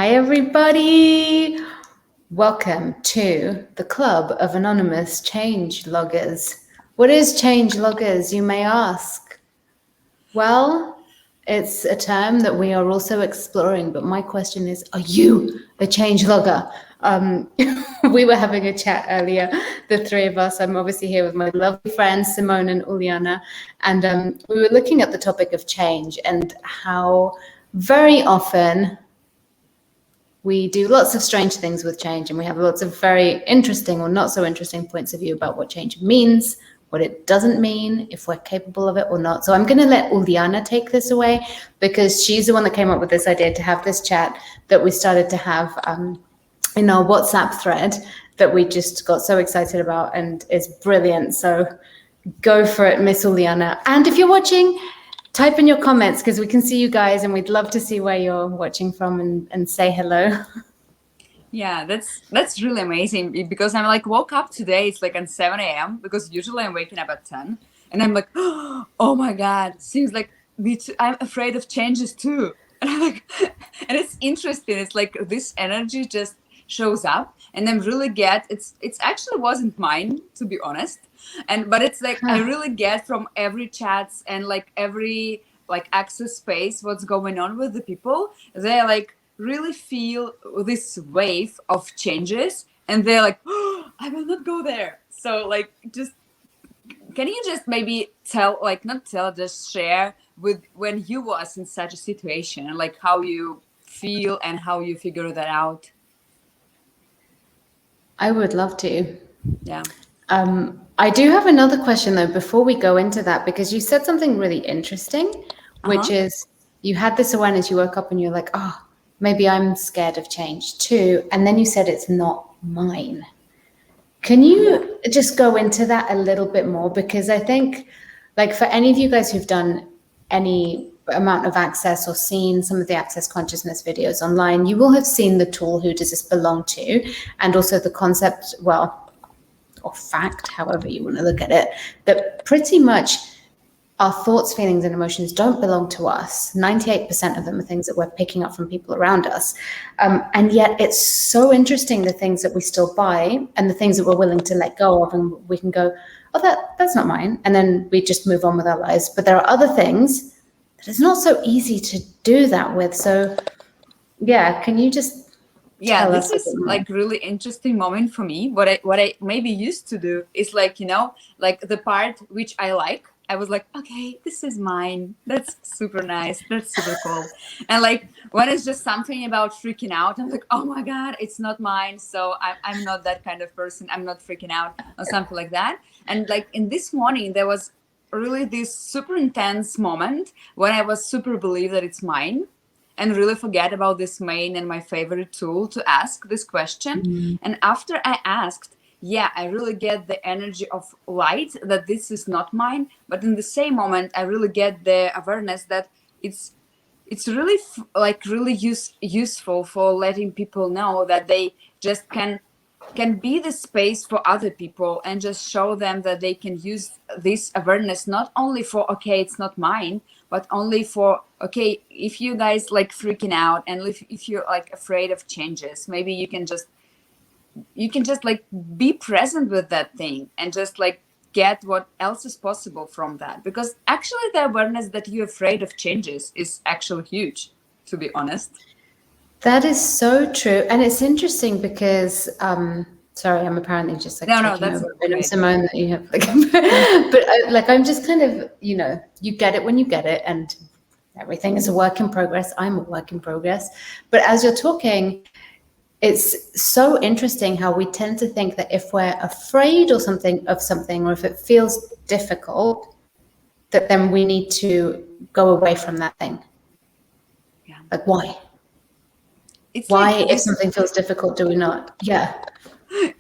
Hi, everybody. Welcome to the Club of Anonymous Changeloggers. What is Changeloggers, you may ask? Well, it's a term that we are also exploring, but my question is, are you a changelogger? We were having a chat earlier, the three of us. I'm obviously here with my lovely friends, Simone and Uliana, and we were looking at the topic of change and how very often we do lots of strange things with change, and we have lots of very interesting or not so interesting points of view about what change means, what it doesn't mean, if we're capable of it or not. So I'm going to let Uliana take this away because she's the one that came up with this idea to have this chat that we started to have in our WhatsApp thread that we just got so excited about and is brilliant. So go for it, Miss Uliana. And if you're watching, type in your comments because we can see you guys and we'd love to see where you're watching from and say hello. Yeah, that's really amazing because I'm like woke up today, it's like at 7 a.m. because usually I'm waking up at 10 and I'm like, oh my God, seems like me too. I'm afraid of changes too. And I'm like, and it's interesting. It's like this energy just shows up and then really get it's actually wasn't mine, to be honest. But it's like I really get from every chats and like every like access space what's going on with the people. They're like really feel this wave of changes and they're like, oh, I will not go there. So like just can you just maybe tell, like not tell, just share with when you was in such a situation and like how you feel and how you figure that out? I would love to. Yeah. I do have another question though before we go into that, because you said something really interesting, which is you had this awareness, you woke up and you're like, oh, maybe I'm scared of change too. And then you said it's not mine. Can you just go into that a little bit more? Because I think, like, for any of you guys who've done any amount of access or seen some of the access consciousness videos online, you will have seen the tool, who does this belong to? And also the concept, well, or fact, however you want to look at it, that pretty much our thoughts, feelings, and emotions don't belong to us. 98% of them are things that we're picking up from people around us. And yet it's so interesting, the things that we still buy and the things that we're willing to let go of. And we can go, oh, that's not mine. And then we just move on with our lives. But there are other things that it's not so easy to do that with. So yeah, can you just tell us? This is like really interesting moment for me. What I maybe used to do is like, you know, like the part which I like, I was like, okay, this is mine. That's super nice. That's super cool. And like when it's just something about freaking out, I'm like, oh my God, it's not mine. So I'm not that kind of person. I'm not freaking out or something like that. And like in this morning, there was really this super intense moment when I was super believe that it's mine and really forget about this main and my favorite tool to ask this question. And after I asked, yeah, I really get the energy of light that this is not mine. But in the same moment, I really get the awareness that it's really like really useful for letting people know that they just can be the space for other people and just show them that they can use this awareness not only for, okay, it's not mine, but only for, okay, if you guys like freaking out and if you're like afraid of changes, maybe you can just like be present with that thing and just like get what else is possible from that. Because actually the awareness that you're afraid of changes is actually huge, to be honest. That is so true. And it's interesting because, sorry, I'm apparently just like taking over a bit of Simone that you have. Like, but like, I'm just kind of, you know, you get it when you get it, and everything is a work in progress. I'm a work in progress. But as you're talking, it's so interesting how we tend to think that if we're afraid or something, or if it feels difficult, that then we need to go away from that thing. Yeah. Like, why? Why, if something feels difficult, do we not? Yeah,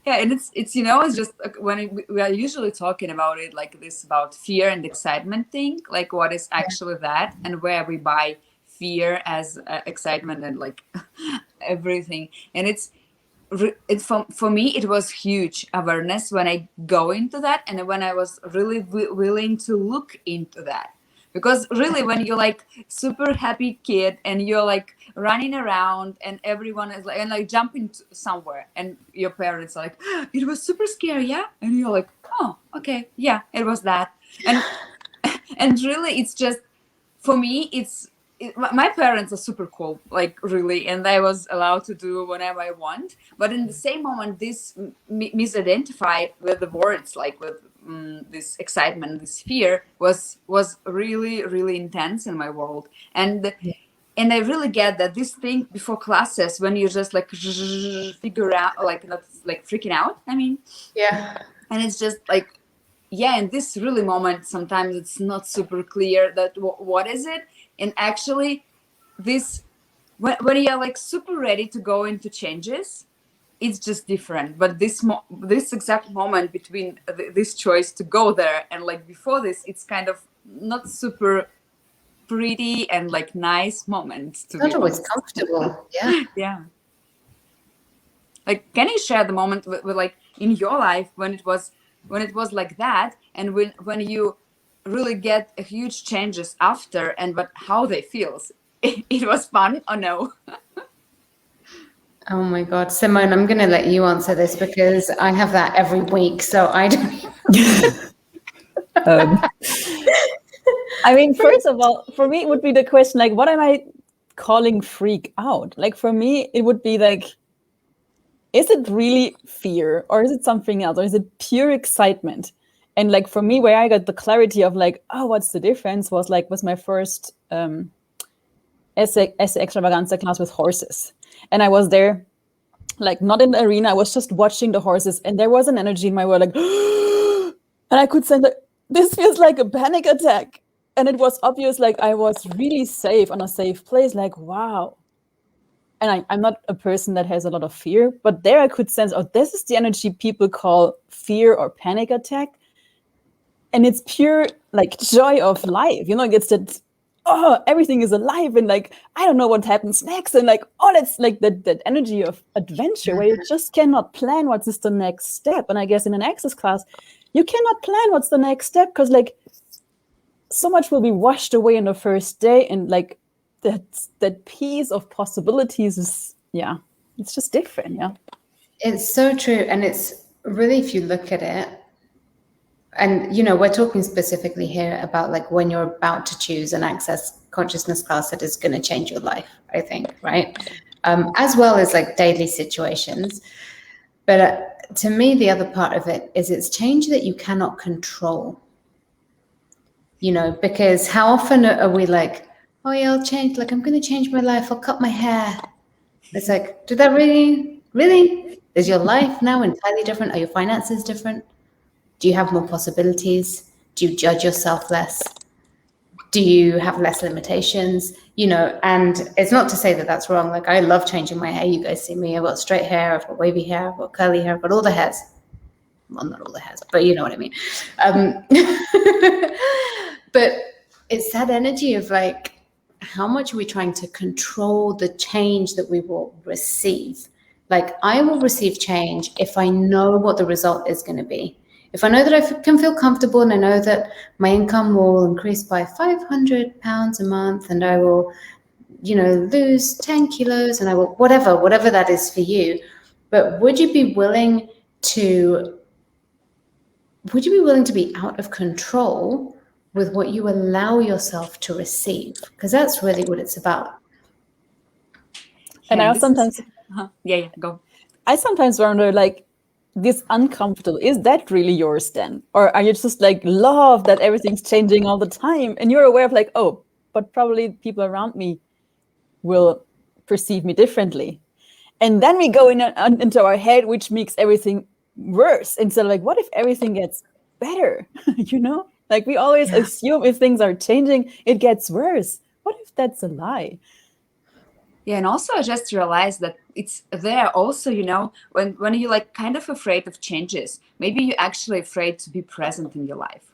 and it's you know, it's just when we are usually talking about it like this, about fear and excitement thing, like what is actually that and where we buy fear as excitement and like everything. And it's for me, it was huge awareness when I go into that and when I was really willing to look into that. Because really, when you're like super happy kid and you're like running around and everyone is like, and like jumping somewhere, and your parents are like, it was super scary, yeah, and you're like, oh, okay, yeah, it was that. And and really, it's just, for me, my parents are super cool, like really, and I was allowed to do whatever I want. But in the same moment, this misidentified with the words, like with this excitement, this fear was really, really intense in my world. And I really get that this thing before classes, when you just like figure out, like not like freaking out, I mean, Yeah. and it's just like, yeah, in this really moment, sometimes it's not super clear that what is it. And actually, this, when you're like super ready to go into changes, it's just different. But this exact moment between this choice to go there and like before this, it's kind of not super pretty and like nice moment, to Not be always honest. comfortable. Yeah. Yeah. Like, can you share the moment with like in your life when it was like that, and when you really get a huge changes after, and but how they feels? It was fun or no? Oh my God. Simone, I'm going to let you answer this because I have that every week. So I don't. Um, I mean, first of all, for me, it would be the question, like, what am I calling freak out? Like, for me, it would be like, is it really fear, or is it something else, or is it pure excitement? And like, for me, where I got the clarity of like, oh, what's the difference, was my first esse extravaganza class with horses. And I was there, like, not in the arena, I was just watching the horses, and there was an energy in my world, like, and I could sense that this feels like a panic attack. And it was obvious, like, I was really safe, on a safe place, like, wow. And I'm not a person that has a lot of fear, but there I could sense, oh, this is the energy people call fear or panic attack. And it's pure, like, joy of life. You know, it's that, oh, everything is alive, and like, I don't know what happens next. And like, oh, that's like that energy of adventure where you just cannot plan what is the next step. And I guess in an access class, you cannot plan what's the next step, because like, so much will be washed away in the first day, and like that piece of possibilities is, yeah, it's just different. Yeah, It's so true. And it's really, if you look at it, and you know, we're talking specifically here about like when you're about to choose an access consciousness class that is going to change your life, I think, right? As well as like daily situations. But to me, the other part of it is it's change that you cannot control. You know, because how often are we like, oh yeah, I'll change, like I'm going to change my life, I'll cut my hair. It's like, did that really? Is your life now entirely different? Are your finances different? Do you have more possibilities? Do you judge yourself less? Do you have less limitations? You know, and it's not to say that that's wrong. Like, I love changing my hair. You guys see me. I've got straight hair, I've got wavy hair, I've got curly hair, I've got all the hairs. Well, not all the hairs, but you know what I mean. But it's that energy of like, how much are we trying to control the change that we will receive? Like, I will receive change if I know what the result is going to be. If I know that I can feel comfortable, and I know that my income will increase by £500 a month, and I will, you know, lose 10 kilos, and I will, whatever that is for you. But would you be willing to be out of control with what you allow yourself to receive? Because that's really what it's about. and Yeah, I sometimes, yeah, go. I sometimes wonder, like, this uncomfortable, is that really yours then, or are you just like love that everything's changing all the time, and you're aware of like, oh, but probably people around me will perceive me differently, and then we go into our head, which makes everything worse, instead of like, what if everything gets better? You know, like, we always assume if things are changing, it gets worse. What if that's a lie? Yeah, and also I just realized that it's there also, you know, when you're like kind of afraid of changes, maybe you're actually afraid to be present in your life.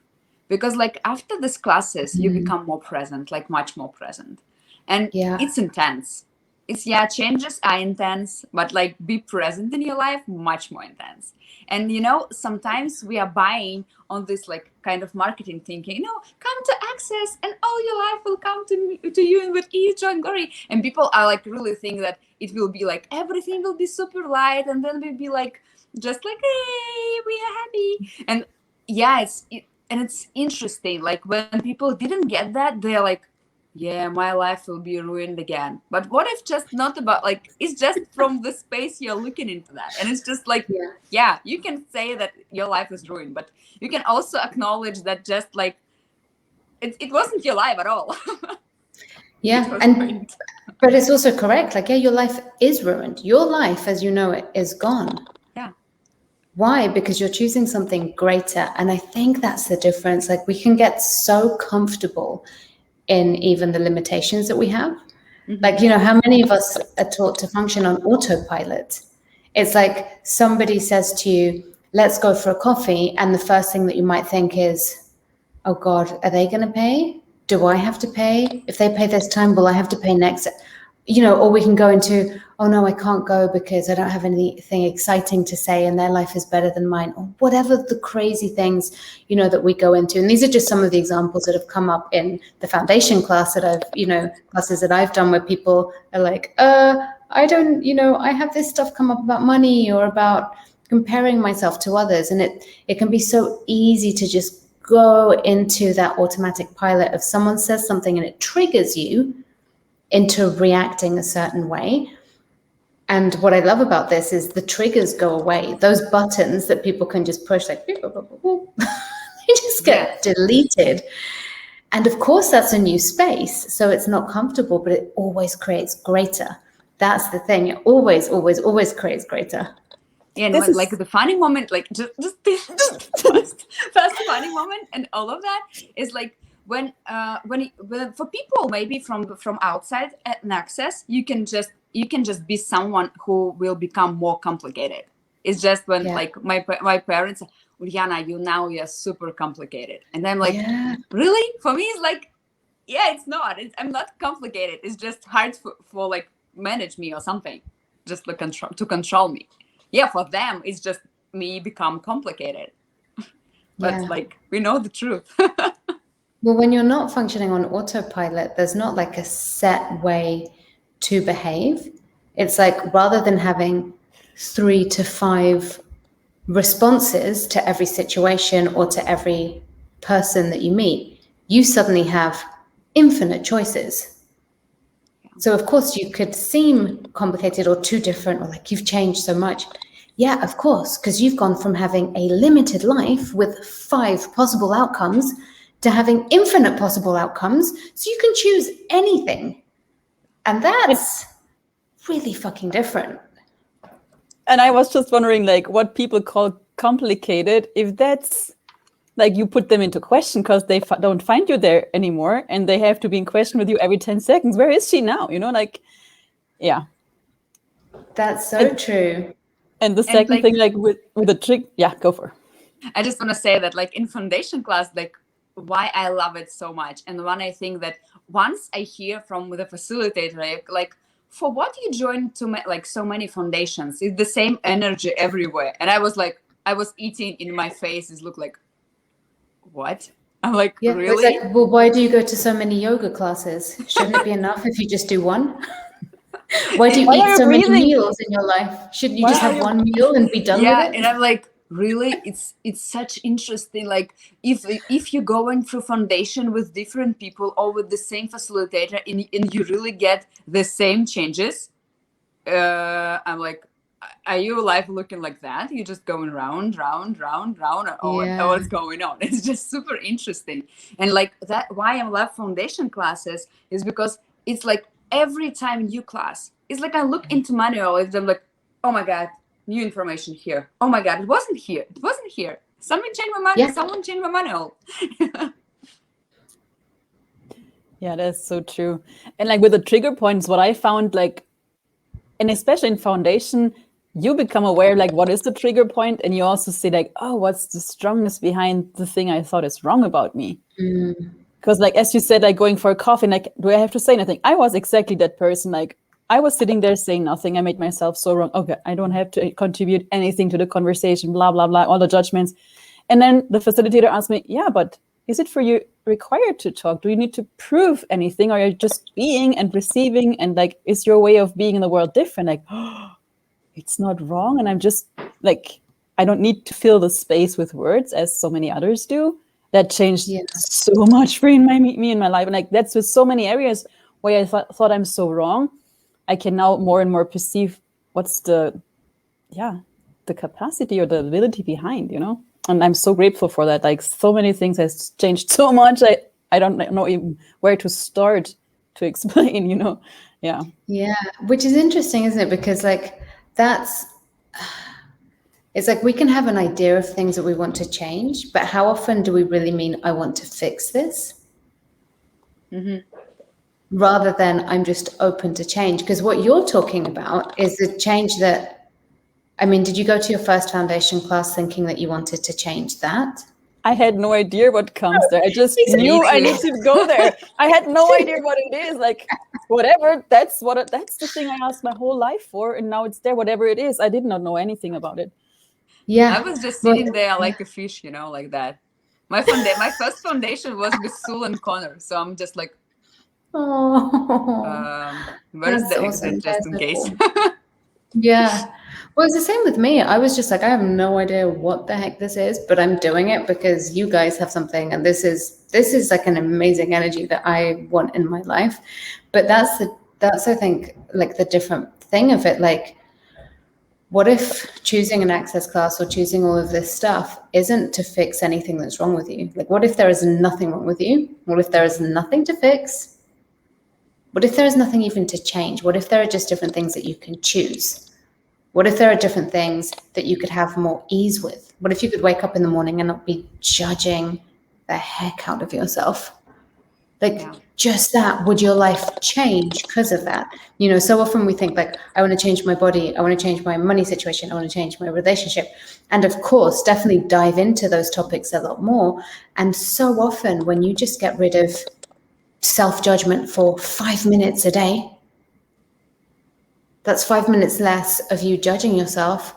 Because like after these classes, you become more present, like much more present. And Yeah. it's intense. it's changes are intense, but like be present in your life, much more intense. And sometimes we are buying on this like kind of marketing thinking, come to Access and all your life will come to you and with ease, joy, and glory. And people are like really think that it will be like everything will be super light, and then we'll be like just like, hey, we are happy. And it's interesting. Like when people didn't get that, they're like, yeah, my life will be ruined again. But what if just not about like, it's just from the space you're looking into that. And it's just like, you can say that your life is ruined, but you can also acknowledge that just like, it wasn't your life at all. But it's also correct. Like, your life is ruined. Your life, as you know it, is gone. Yeah. Why? Because you're choosing something greater. And I think that's the difference. Like, we can get so comfortable in even the limitations that we have. Mm-hmm. Like, how many of us are taught to function on autopilot? It's like somebody says to you, let's go for a coffee. And the first thing that you might think is, oh God, are they going to pay? Do I have to pay? If they pay this time, will I have to pay next? Or we can go into, oh no, I can't go because I don't have anything exciting to say and their life is better than mine, or whatever the crazy things, that we go into. And these are just some of the examples that have come up in the foundation class that classes that I've done where people are like, I don't, I have this stuff come up about money or about comparing myself to others. And it can be so easy to just go into that automatic pilot of someone says something and it triggers you into reacting a certain way. And what I love about this is the triggers go away. Those buttons that people can just push, like, they just get deleted. And of course, that's a new space. So it's not comfortable, but it always creates greater. That's the thing. It always, always, always creates greater. Yeah, and like the funny moment, like just first funny moment, and all of that is like when for people maybe from outside an Access, you can just be someone who will become more complicated. It's just when like my parents, Uliana, you're super complicated, and I'm like, really? For me, it's like, it's not. I'm not complicated. It's just hard for like manage me or something, just to control me. Yeah, for them, it's just me become complicated. But like, we know the truth. Well, when you're not functioning on autopilot, there's not like a set way to behave. It's like rather than having 3 to 5 responses to every situation or to every person that you meet, you suddenly have infinite choices. So of course you could seem complicated or too different or like you've changed so much. Yeah, of course, because you've gone from having a limited life with 5 possible outcomes to having infinite possible outcomes. So you can choose anything. And that's really fucking different. And I was just wondering, like, what people call complicated, if that's like you put them into question because they don't find you there anymore and they have to be in question with you every 10 seconds. Where is she now? Like, yeah. That's so true. And the second thing, like with the trick, go for it. I just want to say that like in foundation class, like why I love it so much. And one, I think that once I hear from the facilitator, like for what you joined to like so many foundations, it's the same energy everywhere. And I was like, I was eating in my face. It looked like, what? I'm like, really? It's like, well, why do you go to so many yoga classes? Shouldn't it be enough if you just do one? Why do you eat so many meals in your life? Shouldn't you just have one meal and be done with it? And I'm like, really? It's such interesting. Like if you're going through foundation with different people or with the same facilitator and you really get the same changes, I'm like, are your life looking like that? You're just going round, what's going on? It's just super interesting. And like that, why I love foundation classes is because it's like every time new class, it's like I look into manual and I'm like, oh my God, new information here. Oh my God, it wasn't here. Someone changed my manual. Someone changed my manual. Yeah, that's so true. And like with the trigger points, what I found, like, and especially in foundation, you become aware, like, what is the trigger point? And you also see, like, oh, what's the strongness behind the thing I thought is wrong about me? Because, like, as you said, like, going for a coffee, like, do I have to say anything? I was exactly that person. Like, I was sitting there saying nothing. I made myself so wrong. Okay, I don't have to contribute anything to the conversation, blah, blah, blah, all the judgments. And then the facilitator asked me, yeah, but is it for you required to talk? Do you need to prove anything? Or are you just being and receiving? And like, is your way of being in the world different? Like, oh, it's not wrong. And I'm just like, I don't need to fill the space with words as so many others do. That changed so much for me in my life. And like, that's with so many areas where I thought I'm so wrong. I can now more and more perceive what's the capacity or the ability behind, And I'm so grateful for that. Like, so many things has changed so much. I don't know even where to start to explain, Yeah. Yeah, which is interesting, isn't it? Because like it's like we can have an idea of things that we want to change, but how often do we really mean I want to fix this? Mm-hmm. Rather than I'm just open to change. Because what you're talking about is the change that, I mean, did you go to your first foundation class thinking that you wanted to change that? I had no idea what comes there. I just knew I need to go there. I had no idea what it is. Like, whatever, that's the thing I asked my whole life for. And now it's there, whatever it is. I did not know anything about it. Yeah. I was just sitting there like a fish, like that. My first foundation was with Sue and Connor. So I'm just like, where's the exit, just in case? Yeah. Well, it's the same with me. I was just like, I have no idea what the heck this is, but I'm doing it because you guys have something, and this is like an amazing energy that I want in my life. But that's I think like the different thing of it. Like, what if choosing an access class or choosing all of this stuff isn't to fix anything that's wrong with you? Like, what if there is nothing wrong with you? What if there is nothing to fix? What if there is nothing even to change? What if there are just different things that you can choose? What if there are different things that you could have more ease with? What if you could wake up in the morning and not be judging the heck out of yourself? Like, just that, would your life change because of that? So often we think like, I want to change my body. I want to change my money situation. I want to change my relationship. And of course, definitely dive into those topics a lot more. And so often when you just get rid of self-judgment for 5 minutes a day, that's 5 minutes less of you judging yourself.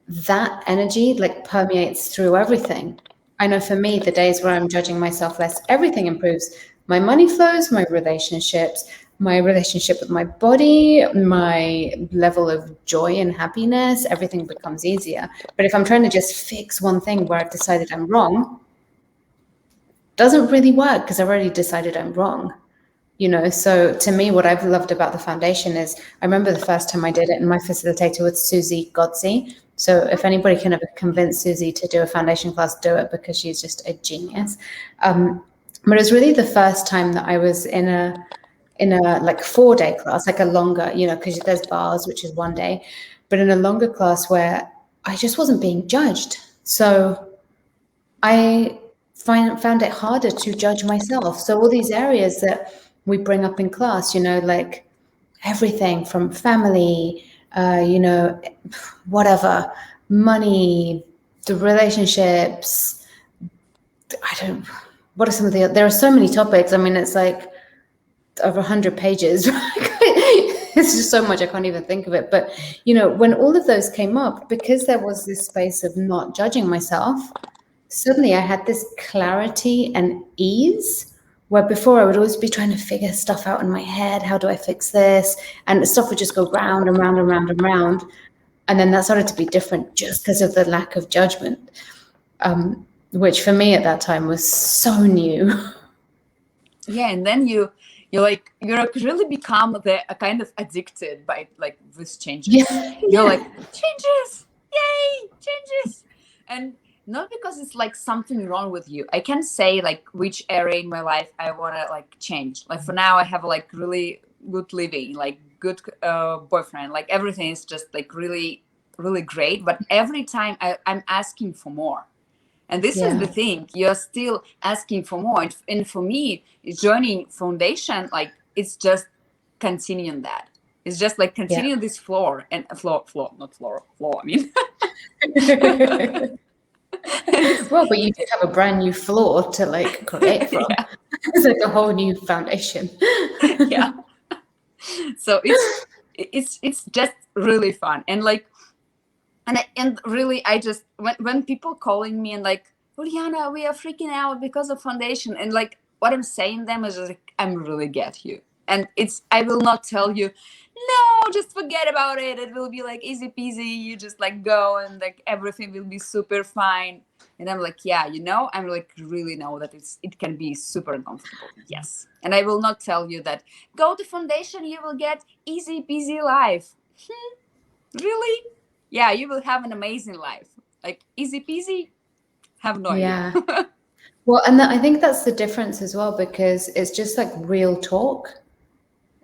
That energy like permeates through everything. I know for me, the days where I'm judging myself less, everything improves. My money flows, my relationships, my relationship with my body, my level of joy and happiness, everything becomes easier. But if I'm trying to just fix one thing where I've decided I'm wrong, doesn't really work because I've already decided I'm wrong. So to me, what I've loved about the foundation is I remember the first time I did it, and my facilitator was Susie Godzi. So if anybody can ever convince Susie to do a foundation class, do it, because she's just a genius. But it was really the first time that I was in a like 4-day class, like a longer, because there's bars, which is 1 day, but in a longer class where I just wasn't being judged. So I found it harder to judge myself. So all these areas that we bring up in class, like everything from family, whatever, money, the relationships, what are some of there are so many topics. I mean, it's like over 100 pages. It's just so much, I can't even think of it. But, when all of those came up, because there was this space of not judging myself, suddenly I had this clarity and ease, where before I would always be trying to figure stuff out in my head. How do I fix this? And the stuff would just go round and round and round and round. And then that started to be different just because of the lack of judgment, which for me at that time was so new. Yeah, and then you're really become kind of addicted by like this changes. Yeah. You're like, changes, yay, changes. And not because it's like something wrong with you. I can say like which area in my life I want to like change. Like for now I have like really good living, like good boyfriend, like everything is just like really, really great. But every time I'm asking for more. And this is the thing, you're still asking for more. And for me, joining foundation, like it's just continuing that. It's just like continue this floor, I mean. Well, but you did have a brand new floor to like create from. It's like a whole new foundation. Yeah. So it's just really fun. And like, and really, I just, when people calling me and like, Uliana, we are freaking out because of foundation, and like what I'm saying them is just like, I'm really get you, and I will not tell you, no, just forget about it. It will be like easy peasy. You just like go and like everything will be super fine. And I'm like, yeah, I'm like really know that it can be super uncomfortable. Yes, and I will not tell you that go to foundation, you will get easy peasy life. Really? Yeah, you will have an amazing life. Like easy peasy, have no idea. Yeah. Well, and I think that's the difference as well, because it's just like real talk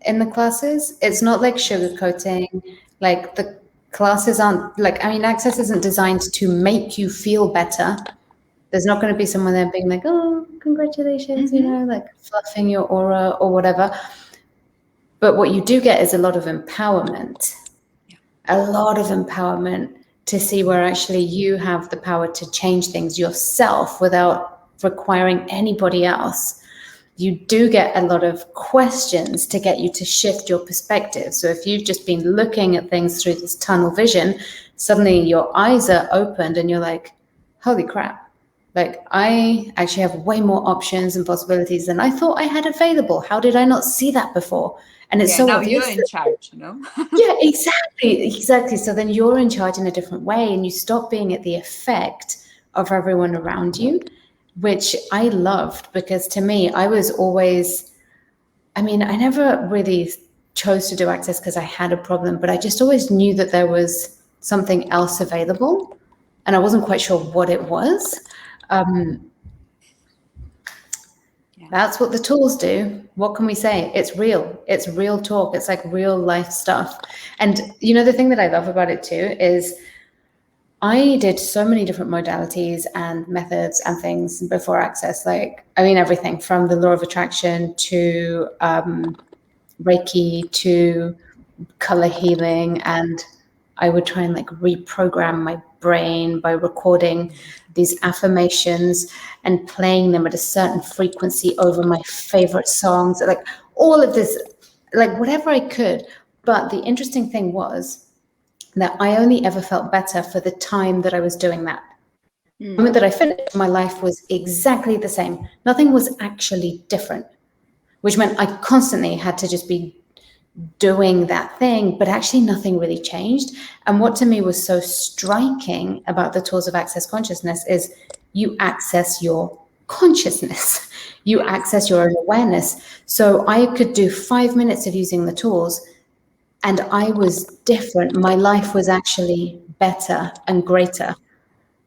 in the classes. It's not like sugarcoating. Like the classes aren't like, I mean, Access isn't designed to make you feel better. There's not going to be someone there being like, oh, congratulations, like fluffing your aura or whatever. But what you do get is a lot of empowerment. A lot of empowerment to see where actually you have the power to change things yourself without requiring anybody else. You do get a lot of questions to get you to shift your perspective. So if you've just been looking at things through this tunnel vision, suddenly your eyes are opened and you're like, holy crap. Like, I actually have way more options and possibilities than I thought I had available. How did I not see that before? And it's so now obvious. You're in charge, Yeah, exactly. So then you're in charge in a different way, and you stop being at the effect of everyone around you, which I loved, because to me, I was always, I mean, I never really chose to do Access because I had a problem, but I just always knew that there was something else available, and I wasn't quite sure what it was. That's what the tools do. What can we say? It's real. It's real talk. It's like real life stuff. And the thing that I love about it too is I did so many different modalities and methods and things before Access. Like, I mean, everything from the law of attraction to Reiki to color healing. And I would try and like reprogram my brain by recording these affirmations and playing them at a certain frequency over my favorite songs, like all of this, like whatever I could. But the interesting thing was that I only ever felt better for the time that I was doing that. The moment that I finished, my life was exactly the same. Nothing was actually different, which meant I constantly had to just be doing that thing, but actually nothing really changed. And what to me was so striking about the tools of Access Consciousness is you access your consciousness, you access your own awareness. So I could do 5 minutes of using the tools and I was different. My life was actually better and greater.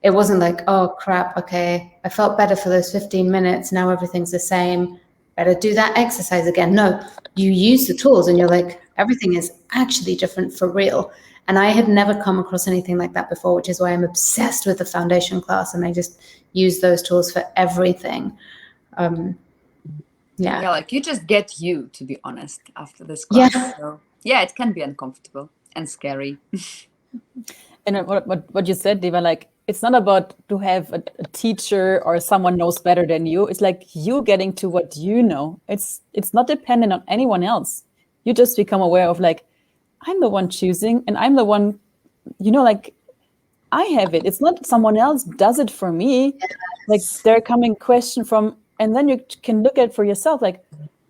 It wasn't like, oh crap, okay, I felt better for those 15 minutes, now everything's the same, better do that exercise again. No, you use the tools and you're like, everything is actually different for real. And I had never come across anything like that before, which is why I'm obsessed with the foundation class, and I just use those tools for everything. Yeah, like you just get you, to be honest, after this class. Yeah. So yeah, it can be uncomfortable and scary. And what you said, Diva, like it's not about to have a teacher or someone knows better than you. It's like you getting to what you know. It's not dependent on anyone else. You just become aware of like, I'm the one choosing and I'm the one, like I have it. It's not someone else does it for me. Yes. Like there coming question from, and then you can look at it for yourself like,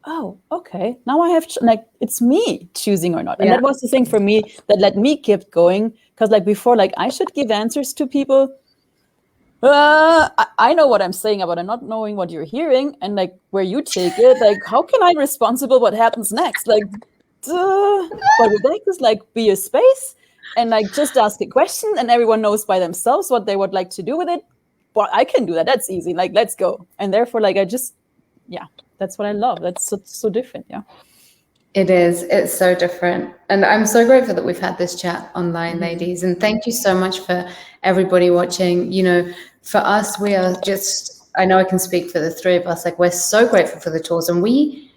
oh, okay, now I have, like, it's me choosing or not. And that was the thing for me that let me keep going. Because like before, like I should give answers to people. I know what I'm saying about not knowing what you're hearing and like where you take it. Like, how can I be responsible what happens next? Like, but with that is like be a space and like just ask a question and everyone knows by themselves what they would like to do with it. Well, I can do that. That's easy. Like, let's go. And therefore, like, that's what I love. That's so different. Yeah. It is. It's so different. And I'm so grateful that we've had this chat online, ladies. And thank you so much for everybody watching. For us, we are just, I know I can speak for the three of us, like we're so grateful for the tools. And we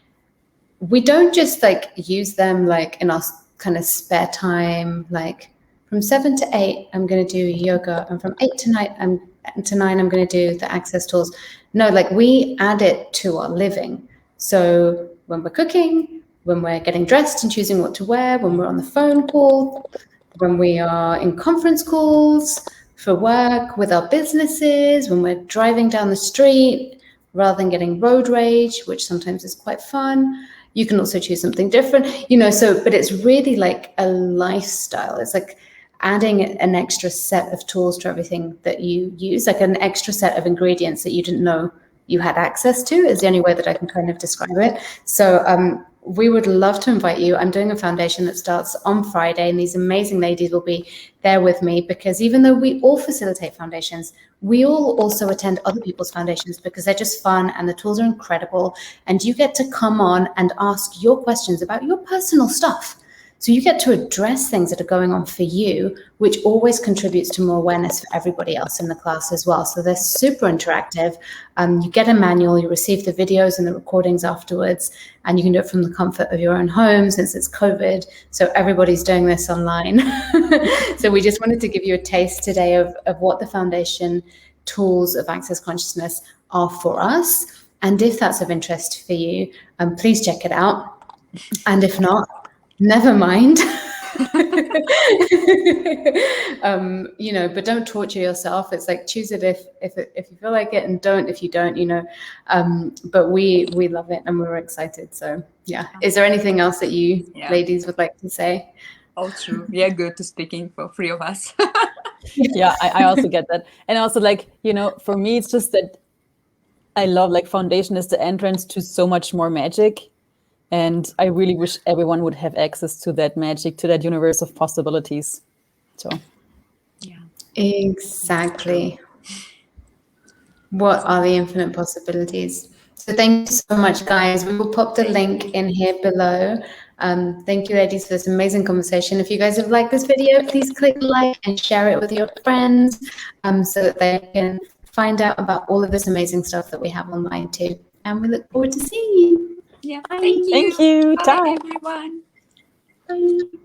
don't just like use them like in our kind of spare time, like from 7 to 8, I'm going to do yoga. And from 8 to 9, I'm going to do the Access tools. No, like we add it to our living. So when we're cooking, when we're getting dressed and choosing what to wear, when we're on the phone call, when we are in conference calls, for work, with our businesses, when we're driving down the street, rather than getting road rage, which sometimes is quite fun. You can also choose something different, but it's really like a lifestyle. It's like adding an extra set of tools to everything that you use, like an extra set of ingredients that you didn't know you had access to, is the only way that I can kind of describe it. So we would love to invite you. I'm doing a foundation that starts on Friday, and these amazing ladies will be there with me, because even though we all facilitate foundations, we all also attend other people's foundations because they're just fun and the tools are incredible. And you get to come on and ask your questions about your personal stuff. So you get to address things that are going on for you, which always contributes to more awareness for everybody else in the class as well. So they're super interactive. You get a manual, you receive the videos and the recordings afterwards, and you can do it from the comfort of your own home since it's COVID. So everybody's doing this online. So we just wanted to give you a taste today of what the foundation tools of Access Consciousness are for us. And if that's of interest for you, please check it out. And if not, never mind. But don't torture yourself. It's like, choose it if you feel like it, and don't if you don't, but we love it and we're excited. So yeah. Is there anything else that you ladies would like to say? All true. Yeah, good to speaking for three of us. Yeah, I also get that. And also, like, for me, it's just that I love, like, foundation is the entrance to so much more magic. And I really wish everyone would have access to that magic, to that universe of possibilities. So, yeah, exactly. What are the infinite possibilities? So thank you so much, guys. We will pop the link in here below. Thank you, ladies, for this amazing conversation. If you guys have liked this video, please click like and share it with your friends, so that they can find out about all of this amazing stuff that we have online too. And we look forward to seeing you. Yeah, thank you. Thank you. Bye, Ciao. everyone. Bye.